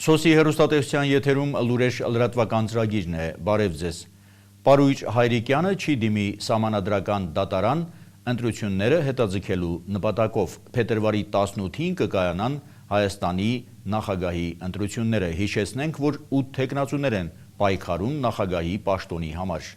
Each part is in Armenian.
Սոսի հեռուստատեսության եթերում լուրեր լրատվական ծրագիրն է, բարև ձեզ։ Պարույր Հայրիկյանը չի դիմի սահմանադրական դատարան ընտրությունները հետաձգելու նպատակով։ Փետրվարի 18-ին կկայանան Հայաստանի նախագահի ընտրությունները։ Հիշեցնենք, որ 8 թեկնածուներ են պայքարում նախագահի պաշտոնի համար։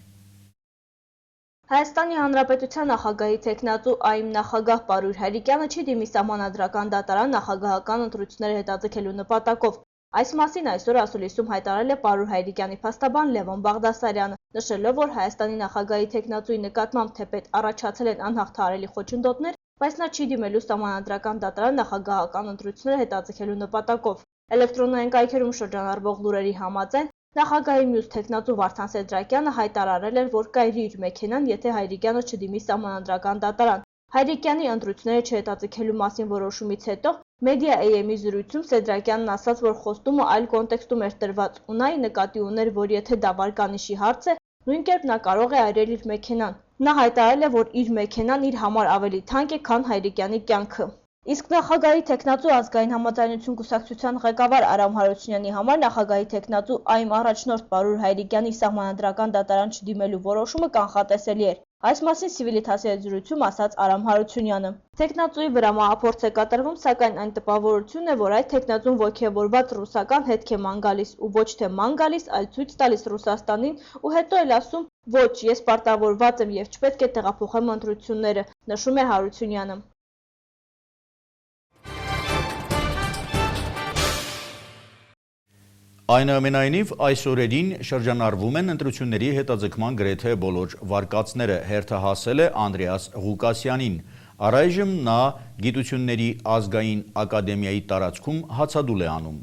Հայաստանի Հանրապետության նախագահի թեկնածու ԱԻՄ նախագահ Պարույր Հայրիկյանը չի դիմի սահմանադրական դատարան նախագահական ընտրությունները հետաձգելու նպատակով։ Այս մասին այսօր ասուլիսում հայտարարել է Պարույր Հայրիկյանի փաստաբան Լևոն Բաղդասարյանը, նշելով, որ Հայաստանի նախագահի թեկնածուի նկատմամբ թեպետ առաջացել են անհաղթահարելի խոչընդոտներ, բայց նա չի դիմելու սահմանադրական դատարան նախագահական ընտրությունները հետաձգելու նպատակով։ Էլեկտրոնային կայքերում շրջանառվող լուրերի համաձայն նախագահի մյուս թեկնածու Վարդան Սեդրակյանը հայտարարել էր, որ կայրի իր մեքենան, եթե Հայրիկյանը չդիմի սահմանադրական դատարան։ Հայրիկյանի ընտրությունները չհետաձգելու մասին որոշումից հետո Մեդիա AM-ի զրույցում Սեդրակյանն ասաց, որ խոստումը այլ կոնտեքստում էր տրված ու նա նկատի ուներ, որ եթե դա վարկանիշի հարց է, նույն կերպ նա կարող է այրել իր մեքենան։ Նա հայտարարել է, որ իր մեքենան իր համար ավելի թանկ է, քան Հայրիկյանի կյանքը։ Իսկ նախագահի թեկնածու ազգային համաձայնություն կուսակցության ղեկավար Արամ Հարությունյանի համար նախագահի թեկնածու ԱԻՄ առաջնորդ Պարույր Հայրիկյանի սահմանադրական դատարան չդիմելու որոշումը կանխատեսելի էր։ Այս մասին Civitas-ի հետ զրույցում ասաց Արամ Հարությունյանը։ Թեկնածուի վրա մահափորձ է կատարվում, սակայն այն տպավորությունն է, որ այդ թեկնածուն ոգևորված ռուսական հետք է ման գալիս ու ոչ թե ման գալիս, այլ ցույց տալիս Ռուսաստանին ու հետո էլ ասում, ոչ, ես պարտավորված եմ եւ չպետք է տեղափոխեմ ընտրությունները, նշում է Հարությունյանը։ Այնուամենայնիվ, այս օրերին շրջանառվում են ընտրությունների հետաձգման գրեթե բոլոր վարկածները, հերթը հասել է Անդրեաս Ղուկասյանին։ Առայժմ նա Գիտությունների ազգային ակադեմիայի տարածքում հացադուլ է անում։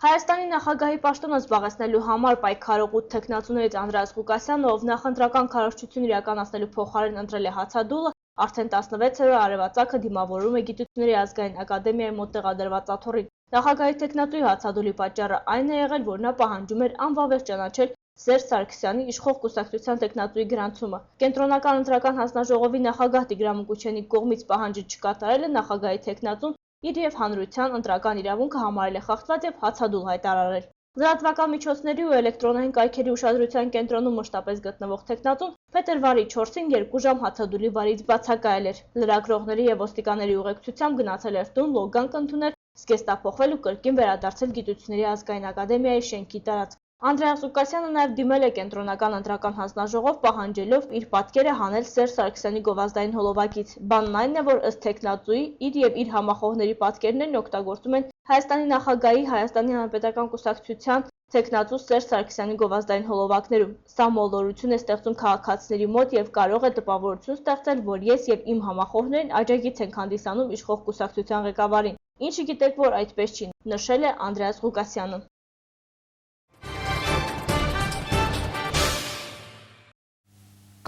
Հայաստանի նախագահի պաշտոնը զբաղեցնելու համար պայքարող 8 թեկնածուներից Անդրեաս Ղուկասյանը, ով նախընտրական քարոզչություն իրականացնելու փոխարեն ընտրել է հացադուլը, արդեն 16-րդ արևածագը դիմավորում է Գիտությունների ազգային ակադեմիայի մոտ տեղադրված աթոռին։ Նախագահի թեկնածուի հացադուլի պատճառը այն է եղել, որ նա պահանջում էր անվավեր ճանաչել Սերժ Սարգսյանի իշխող կուսակցության թեկնածուի գրանցումը։ Կենտրոնական ընտրական հանձնաժողովի նախագահ Տիգրան Մուկուչյանի կողմից պահանջը չկատարելը նախագահի թեկնածուն իր եւ հանրության ընտրական իրավունքը համարել է խախտված եւ հացադուլ հայտարարել։ Լրատվական միջոցների ու էլեկտրոնային կայքերի ուշադրության կենտրոնում մշտապես գտնվող թեկնածուն փետրվարի 4-ին 2 ժամ հացադուլի վարից բացակայել էր։ Լրագրողների եւ ոստիկանների ուղեկցությամբ գնացել էր տուն լոգանք ընդունել, զգեստափոխվել ու կրկին վերադարձել Գիտությունների ազգային ակադեմիայի շենքի տարածք։ Անդրեաս Ղուկասյանը նաև դիմել է կենտրոնական ընտրական հանձնաժողով պահանջելով իր պատկերը հանել Սերժ Սարգսյանի գովազդային հոլովակից։ Բանն այն է, որ ըստ թեկնածուի իր եւ իր համախոհների պատկերներն օգտագործում են Հայաստանի նախագահի Հայաստանի Հանրապետական կուսակցության թեկնածու Սերժ Սարգսյանի գովազդային հոլովակներում։ Սա մոլորություն է ստեղծում քաղաքացիների մոտ եւ կարող է տպավորություն ստեղծել, որ ես եւ իմ համախոհներն աջակից ենք հանդիսանում իշխող կուսակցության ղեկավարին։ Ինչը գիտեք, որ այդպես չի, նշել է Անդրեաս Ղուկասյանը։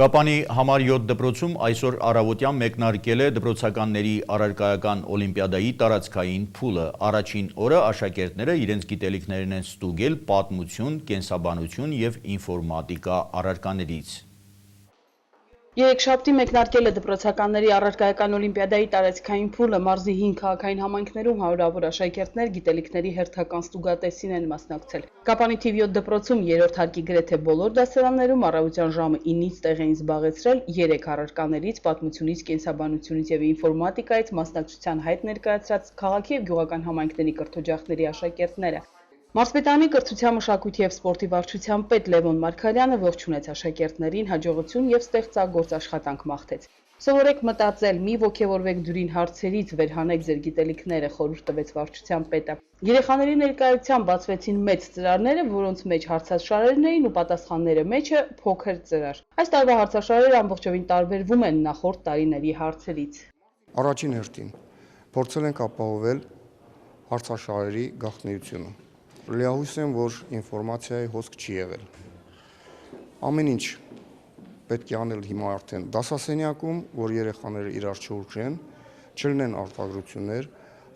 Կապանի համար 7 դպրոցում այսօր առավոտյան մեկնարկել է դպրոցականների առարկայական օլիմպիադայի տարածքային փուլը։ Առաջին օրը աշակերտները իրենց գիտելիքներն են ստուգել պատմություն, կենսաբանություն եւ ինֆորմատիկա առարկաներից։ Երեքշաբթի մեկնարկել է դպրոցականների առարկայական օլիմպիադայի տարածքային փուլը։ Մարզի 5 քաղաքային համայնքներում հարյուրավոր աշակերտներ գիտելիքների հերթական ստուգատեսին են մասնակցել։ Կապանի թիվ 7 դպրոցում 3-րդ հարկի գրեթե բոլոր դասարաններում առավոտյան ժամը 9-ից տեղ էին զբաղեցրել 3 առարկաներից՝ պատմությունից, կենսաբանությունից եւ ինֆորմատիկայից մասնակցության հայտ ներկայացրած քաղաքի եւ գյուղական համայնքների կրթօջախների աշակերտները։ Մարզպետարանի կրթության, մշակույթի եւ սպորտի վարչության պետ Լևոն Մարգարյանը ողջունեց աշակերտներին, հաջողություն եւ ստեղծագործ աշխատանք մաղթեց։ Սովորեք մտածել, մի ոգևորվեք դյուրին հարցերից, վերհանեք ձեր գիտելիքները, խորհուրդ տվեց վարչության պետը։ Երեխաների ներկայությամբ բացվեցին մեծ ծրարները, որոնց մեջ հարցաշարերն էին ու պատասխանները մեջը փոքր ծրար։ Այս տարվա հարցաշարերը ամբողջովին տարբերվում են նախորդ տարիների հարցերից։ Առաջին հերթին փորձել ենք ապահովել հարցաշարերի գաղտնիությունը։ Լիահույս եմ, որ ինֆորմացիայի հոսք չի եղել։ Ամեն ինչ պետք է անել հիմա արդեն դասասենյակում, որ երեխաները իրար չուրժեն, չլինեն արտադրություններ,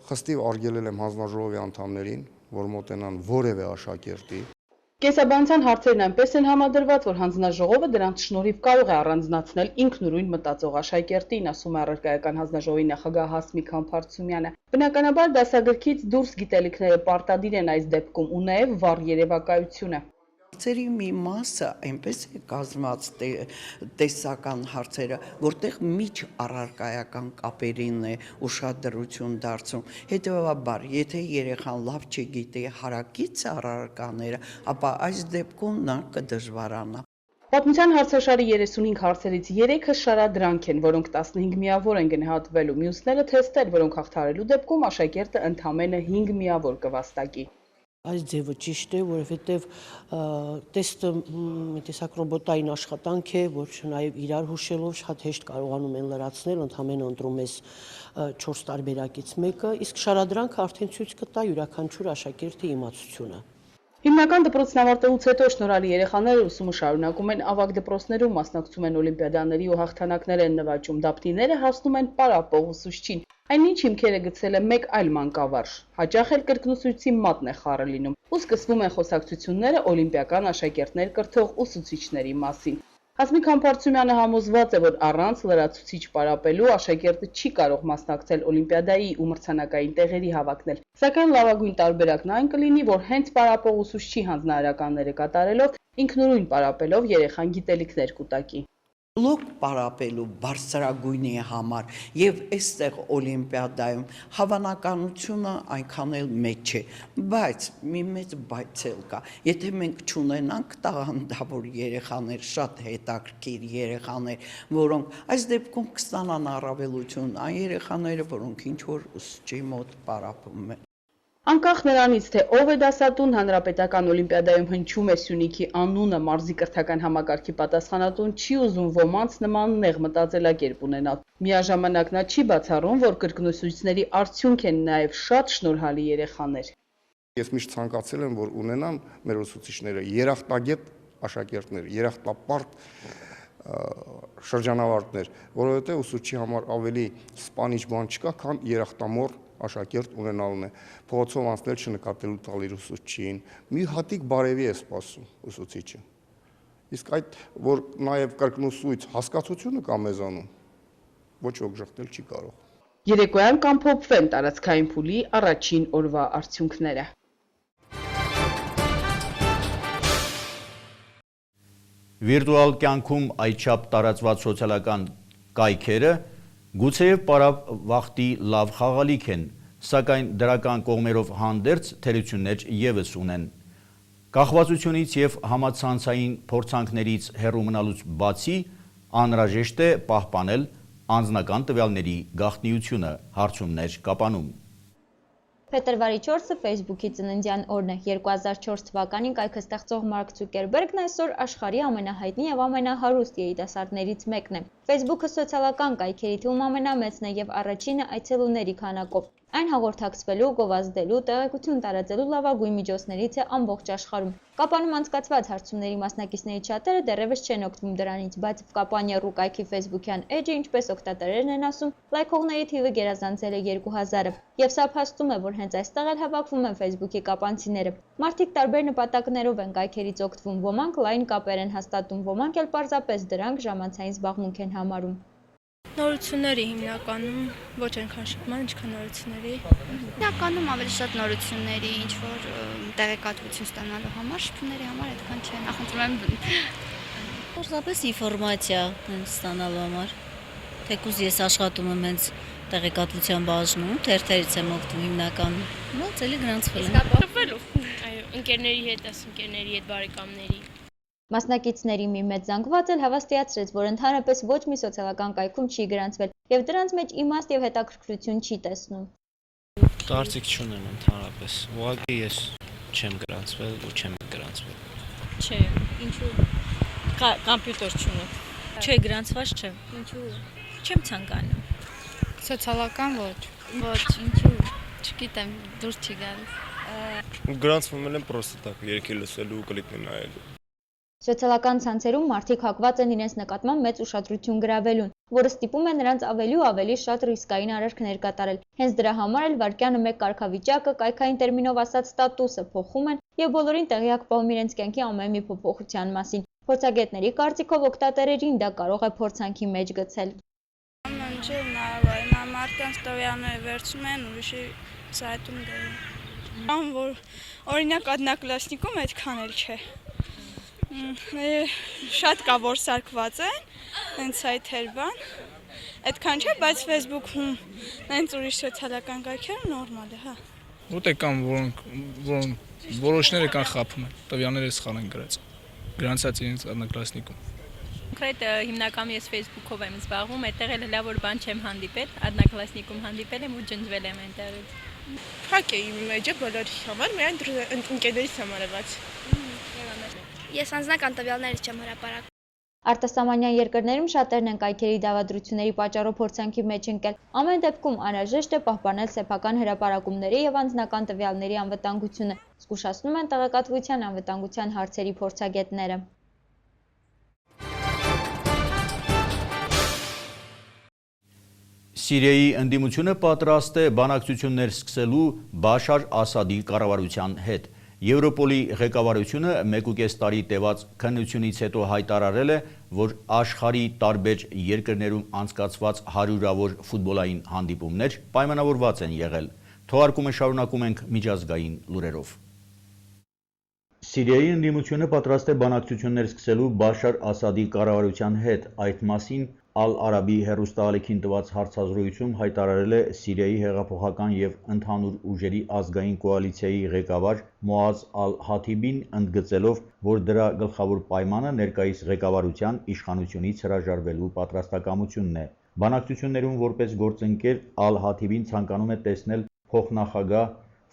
խստիվ արգելել եմ հանձնաժողովի անդամներին, որ մոտենան որևէ աշակերտի, Կենսաբանության հարցերն այնպես են համադրված, որ հանձնաժողովը դրանց շնորհիվ կարող է առանձնացնել ինքնուրույն մտածող աշակերտին, ասում է առարկայական հանձնաժողովի նախագահ Հասմիկ Համբարձումյանը։ Բնականաբար դասագրքից դուրս գիտելիքները պարտադիր են այս դեպքում ու նաև վառ երևակայությունը։ Հարցերի մի մասը այնպես է կազմված տեսական հարցերը, որտեղ միջ առարկայական կապերին է ուշադրություն դարձում։ Հետևաբար, եթե երեխան լավ չգիտի հարակից առարկաները, ապա այս դեպքում նա կդժվարանա։ Պատմության հարցաշարի 35 հարցերից 3-ը շարադրանք են, որոնք 15 միավոր են գնահատվելու, մյուսները թեստեր, որոնք հաղթահարելու դեպքում աշակերտը ընդամենը 5 միավոր կվաստակի։ Այս ձևը ճիշտ է, որովհետև տեստը տեսակ ռոբոտային աշխատանք է, որ նաև իրար հուշելով շատ հեշտ կարողանում են լրացնել, ընդամենը ընտրում ես 4 տարբերակից մեկը, իսկ շարադրանքը արդեն ցույց կտա յուրաքանչյուր աշակերտի իմացությունը։ Հիմնական դպրոցն ավարտելուց հետո շնորհալի երեխաները ուսումը շարունակում են ավագ դպրոցներում, մասնակցում են օլիմպիադաների ու հաղթանակներ են նվաճում, դափնիները հասնում են պարապող ուսուցչին։ Այնինչ հիմքերը գցել է մեկ այլ մանկավարժ, հաճախ էլ կրկնուսույցի մատն է խառը լինում, ու սկսվում են խոսակցությունները օլիմպիական աշակերտներ կրթող ուսուցիչների մասին։ Հասմիկ Համբարձումյանը համոզված է, որ առանց լրացուցիչ պարապելու աշակերտը չի կարող մասնակցել օլիմպիադայի ու մրցանակային տեղերի հավաքնել, սակայն լավագույն տարբերակն այն կլինի, որ հենց պարապող ուսուցչի հանձնարարականները կատարելով, ինքնուրույն պարապելով երեխան գիտելիքներ կուտակի։ Բլոկ պարապելու բարձրագույնի համար եւ այստեղ օլիմպիադայում հավանականությունը այնքան էլ մեծ չէ, բայց մի մեծ բայց էլ կա։ Եթե մենք չունենանք տաղանդավոր երեխաներ, շատ հետաքրքիր երեխաներ, որոնք այս դեպքում կստանան առավելություն, այն երեխաները, որոնք ինչ որ ուսուցչի մոտ պարապում են։ Անկախ նրանից, թե ով է դասատուն, հանրապետական օլիմպիադայում հնչում է Սյունիքի անունը, մարզի կրթական համակարգի պատասխանատուն չի ուզում ոմանց նման նեղ մտածելակերպ ունենալ։ Միաժամանակ նա չի բացառում, որ կրկնուսույցների արդյունք են նաև շատ շնորհալի երեխաներ։ Ես միշտ ցանկացել եմ, որ ունենան մեր ուսուցիչները երախտագետ աշակերտներ, երախտապարտ շրջանավարտներ, որովհետև ուսուցչի համար ավելի սպանիչ բան չկա, քան երախտամոռ աշակերտ ունենալն է, փողոցով անցնել չնկատելու տալ իր ուսուցչին, մի հատիկ բարևի է սպասում ուսուցիչը։ Իսկ այդ, որ նաև կրկնուսույց հասկացությունը կա մեզանում, ոչ ոք ժխտել չի կարող։ Երեկոյան կամփոփվեն տարածքային փուլի առաջին օրվա արդյունքները։ Վիրտուալ կյանքում այդչափ տարածված սոցիալական կայքերը գուցեև պարապ վախտի լավ խաղալիք են, սակայն դրական կողմերով հանդերձ թերություններ ևս ունեն։ Կախվածությունից և համացանցային փորձանքներից հեռու մնալուց բացի անհրաժեշտ է պահպանել անձնական տվյալների գաղտնիությունը, հարցումներ կապանում։ Փետրվարի 4-ը Facebook-ի ծննդյան օրն է։ 2004 թվականին կայքը ստեղծող Մարկ Ցուկերբերգն այսօր աշխարհի ամենահայտնի եւ ամենահարուստ երիտասարդներից մեկն է։ Facebook-ը սոցիալական կայքերի թվում ամենամեծն է եւ առաջինը այցելուների քանակով։ Այն հաղորդակցվելու, գովազդելու, տեղեկություն տարածելու լավագույն միջոցներից է ամբողջ աշխարհում։ Կապանում անցկացված հարցումների մասնակիցներից շատերը դեռևս չեն օգտվում դրանից, բայց Կապանյառու կայքի Facebook-յան էջը, ինչպես օգտատերերն են ասում, լայքողների թիվը գերազանցել է 2000-ը, եւ սա փաստում է, որ հենց այստեղ էլ հավաքվում են Facebook-ի կապանցիները։ Մարդիկ տարբեր նպատակներով են կայքերից օգտվում, ոմանք լայն կապեր են հաստատում, ոմանք էլ պարզապես դրանք ժամանցային զբաղմունք են համարում։ Նորությունների հիմնականում ոչ այնքան շփման, ինչքան նորությունների։ Հիմնականում ավելի շատ նորությունների, ինչ որ տեղեկատվություն ստանալու համար, շփումների համար այդքան չէ, նախընտրում եմ Պարզապես ինֆորմացիա ստանալու համար։ Թեկուզ ես աշխատում եմ հենց տեղեկատվության բաժնում, թերթերից եմ օգտվում հիմնականում։ Ոնց էլի գրանցվել եմ։ Շփվելու, այո, ընկերների հետ, ընկերների հետ, բարեկամների։ Մասնակիցների մի մեծ զանգված էլ հավաստիացրեց, որ ընդհանրապես ոչ մի սոցիալական կայքում չի գրանցվել եւ դրանց մեջ իմաստ եւ հետաքրքրություն չի տեսնում։ Կարծիք չունեմ ընդհանրապես։ Ուղղակի ես չեմ գրանցվել ու չեմ գրանցվել։ Չէ, ինչու։ Կոմպյուտեր չունեմ։ Չէ, գրանցված չեմ։ Ինչու։ Չեմ ցանկանում։ Սոցիալական ոչ։ Ոչ, ինչու։ Չգիտեմ, դուրս չի գալիս։ Գրանցվում եմ պրոստը так, երգի լսելու ու կլիպի նայելու։ Սոցիալական ցանցերում մարդիկ հակված են իրենց նկատմամբ մեծ ուշադրություն գրավելուն։ որը ստիպում է նրանց ավելի ու ավելի շատ ռիսկային արարքներ կատարել։ Հենց դրա համար էլ վայրկյանը մեկ կարգավիճակը, կայքային տերմինով ասած ստատուսը փոխում են եւ բոլորին տեղյակ պահում իրենց կյանքի ամեն մի փոփոխության մասին։ Փորձագետների կարծիքով օգտատերերին դա կարող է փորձանքի մեջ գցել։ Ամեն ինչ հնարավոր է, մարդկանց տվյալները վերցնում են ուրիշի սայթում դնում։ Որ օրինակ одноклассникում այդքան էլ չէ։ Շատ կա որ սարքված են, հենց սայթեր բան, այդքան չէ, բայց Facebook-ում հենց ուրիշ սոցիալական կայքերը նորմալ է, հա։ Որտե կան որոնք որոշները կան խափում են, տվյալները սխալ են գրած։ Գրանցած իրենց одноклассникում։ Կոնկրետ հիմնականում ես Facebook-ով եմ զբաղվում, այդտեղ էլ լավ որ բան չեմ հանդիպել, одноклассникում հանդիպել եմ ու ջնջվել եմ այնտեղից։ Փակ է իմ մեջը բոլորի համար, միայն ընկերներիս համար է բաց։ Ես անձնական տվյալներից չեմ հրապարակում։ Արտասահմանյան երկրներում շատերն են կայքերի դավադրությունների պատճառով փորձանքի մեջ ընկել։ Ամեն դեպքում անհրաժեշտ է պահպանել սեփական հրապարակումների եւ անձնական տվյալների անվտանգությունը, զգուշացնում են տեղեկատվության անվտանգության հարցերի փորձագետները։ Սիրիայի ընդդիմությունը պատրաստ է բանակցություններ սկսելու Բաշար Ասադի կառավարության հետ։ Եվրոպոլի ղեկավարությունը 1.5 տարի տևած քննությունից հետո հայտարարել է, որ աշխարհի տարբեր երկրներում անցկացված հարյուրավոր ֆուտբոլային հանդիպումներ պայմանավորված են եղել։ Թողարկումը շարունակում ենք միջազգային լուրերով։ Սիրիայի ընդդիմությունը պատրաստ է բանակցություններ սկսելու Բաշար Ասադի կառավարության հետ։ Այդ մասին Ալ-Արաբի հեռուստաալիքին տված հարցազրույցում հայտարարել է Սիրիայի հեղափոխական եւ ընդհանուր ուժերի ազգային կոալիցիայի ղեկավար Մոազ Ալ-Հաթիբին, ընդգծելով, որ դրա գլխավոր պայմանը ներկայիս ղեկավարության իշխանությունից հրաժարվելու պատրաստակամությունն է։ Բանակցություններում որպես գործընկեր Ալ-Հաթիբին ցանկանում է տեսնել փոխնախագահ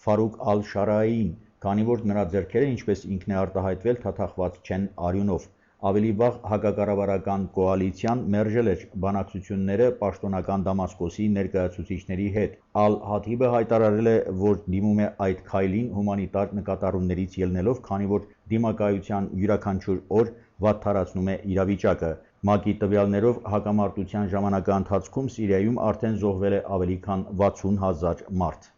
Ֆարուկ Ալ-Շարային, քանի որ նրա ձեռքերը, ինչպես ինքն է արտահայտվել, թաթախված չեն արյունով։ Ավելի վաղ հակակառավարական կոալիցիան մերժել էր բանակցությունները պաշտոնական Դամասկոսի ներկայացուցիչների հետ։ Ալ-Հաթիբը հայտարարել է, որ դիմում է այդ քայլին հումանիտար նկատառումներից ելնելով, քանի որ դիմակայության յուրաքանչյուր օր վատթարացնում է իրավիճակը։ ՄԱԿ-ի տվյալներով հակամարտության ժամանակահատվածում Սիրիայում արդեն զոհվել է ավելի քան 60,000 մարդ։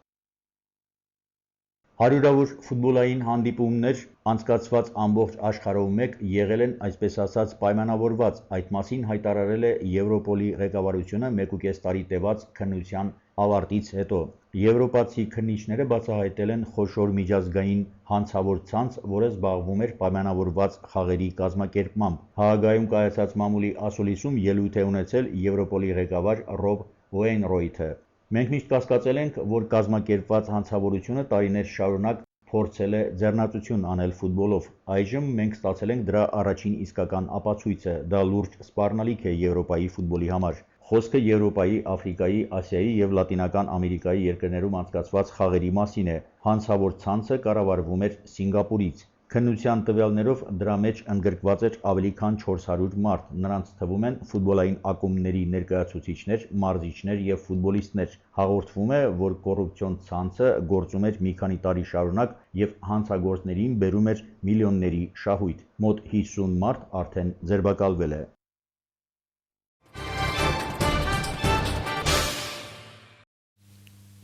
Հարյուրավոր ֆուտբոլային հանդիպումներ անցկացված ամբողջ աշխարհով մեկ եղել են, այսպես ասած, պայմանավորված։ Այդ մասին հայտարարել է Եվրոպոլի ղեկավարությունը 1.5 տարի տևած քննության ավարտից հետո։ Եվրոպացի քննիչները բացահայտել են խոշոր միջազգային հանցավոր ցանց, որը զբաղվում էր պայմանավորված խաղերի կազմակերպմամբ։ Հաագայում կայացած մամուլի ասուլիսում ելույթ է ունեցել Եվրոպոլի ղեկավար Ռոբ Ուեյնրոյթը։ Մենք միշտ կասկածել ենք, որ կազմակերպված հանցավորությունը տարիներ շարունակ փորձել է ձեռնարկություն անել ֆուտբոլով։ Այժմ մենք ստացել ենք դրա առաջին իսկական ապացույցը։ Դա լուրջ սպառնալիք է Եվրոպայի ֆուտբոլի համար։ Խոսքը Եվրոպայի, Աֆրիկայի, Ասիայի եւ Լատինական Ամերիկայի երկրներում անցկացված խաղերի մասին է։ Հանցավոր ցանցը կառավարվում էր Սինգապուրից։ Քննության տվյալներով դրա մեջ ընդգրկված էր ավելի քան 400 մարդ, նրանց թվում են ֆուտբոլային ակումբների ներկայացուցիչներ, մարզիչներ եւ ֆուտբոլիստներ։ Հաղորդվում է, որ կոռուպցիոն ցանցը գործում էր մի քանի տարի շարունակ եւ հանցագործներին բերում էր միլիոնների շահույթ։ Մոտ 50 մարդ արդեն ձերբակալվել է։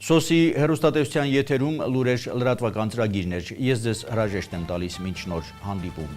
Սոսի հեռուստատեսության եթերում լուրեր լրատվական ծրագիրներ։ Ես ձեզ հրաժեշտ եմ տալիս մինչ նոր հանդիպում։